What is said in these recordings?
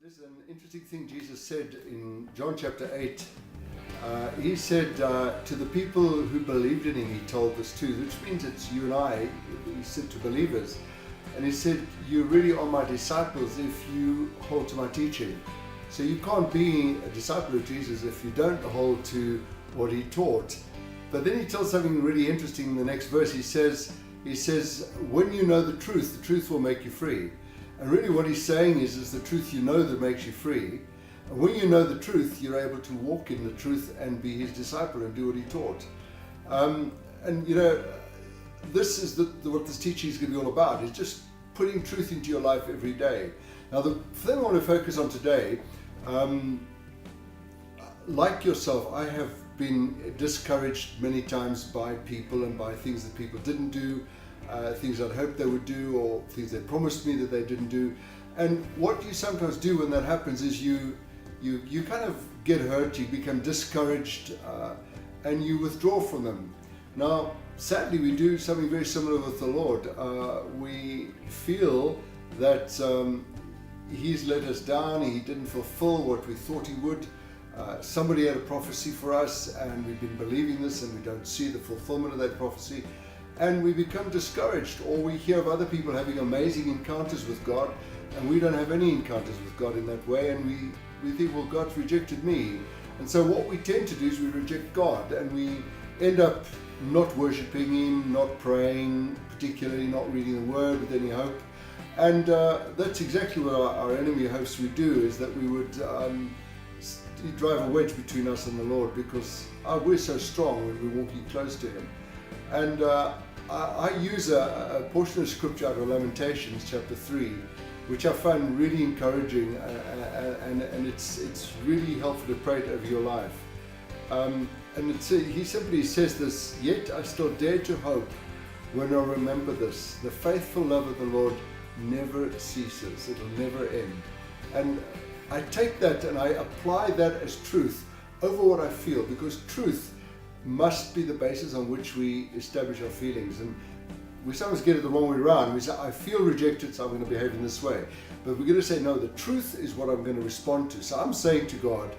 This is an interesting thing Jesus said in John chapter 8. He said to the people who believed in him, he told this too, which means it's you and I, he said to believers. And he said, you really are my disciples if you hold to my teaching. So you can't be a disciple of Jesus if you don't hold to what he taught. But then he tells something really interesting in the next verse. He says, when you know the truth will make you free. And really what he's saying is the truth you know that makes you free. And when you know the truth, you're able to walk in the truth and be his disciple and do what he taught. And you know, this is what this teaching is going to be all about. It's just putting truth into your life every day. Now the thing I want to focus on today, like yourself, I have been discouraged many times by people and by things that people didn't do, things I'd hoped they would do, or things they promised me that they didn't do. And what you sometimes do when that happens is you kind of get hurt, you become discouraged, and you withdraw from them. Now, sadly, we do something very similar with the Lord. We feel that he's let us down, he didn't fulfill what we thought he would. Somebody had a prophecy for us and we've been believing this and we don't see the fulfillment of that prophecy, and we become discouraged, or we hear of other people having amazing encounters with God and we don't have any encounters with God in that way, and we think, well, God's rejected me. And so what we tend to do is we reject God and we end up not worshipping him, not praying, particularly not reading the word with any hope. And that's exactly what our enemy hopes we do, is that we would drive a wedge between us and the Lord, because we're so strong when we're walking close to him. And I use a portion of scripture out of Lamentations chapter 3, which I find really encouraging, and it's really helpful to pray it over your life. And he simply says this: yet I still dare to hope when I remember this. The faithful love of the Lord never ceases. It'll never end. And I take that and I apply that as truth over what I feel, because truth must be the basis on which we establish our feelings. And we sometimes get it the wrong way around. We say, I feel rejected, so I'm going to behave in this way. But we're going to say, no, the truth is what I'm going to respond to. So I'm saying to God,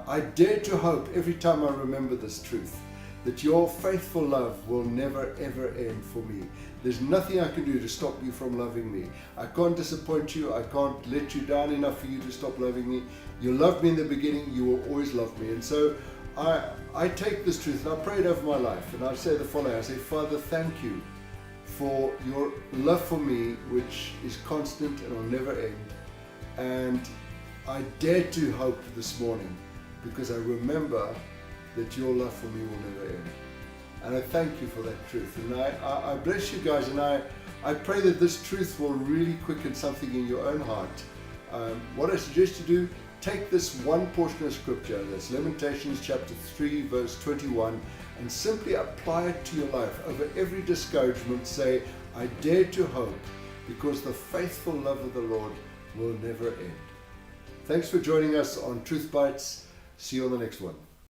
I dare to hope every time I remember this truth, that your faithful love will never ever end for me. There's nothing I can do to stop you from loving me. I can't disappoint you. I can't let you down enough for you to stop loving me. You loved me in the beginning. You will always love me. And so I take this truth and I pray it over my life. And I say the following. I say, Father, thank you for your love for me, which is constant and will never end. And I dare to hope this morning, because I remember that your love for me will never end. And I thank you for that truth. And I bless you guys, and I pray that this truth will really quicken something in your own heart. What I suggest you do, take this one portion of scripture, that's Lamentations chapter 3 verse 21, and simply apply it to your life. Over every discouragement, say, I dare to hope, because the faithful love of the Lord will never end. Thanks for joining us on Truth Bites. See you on the next one.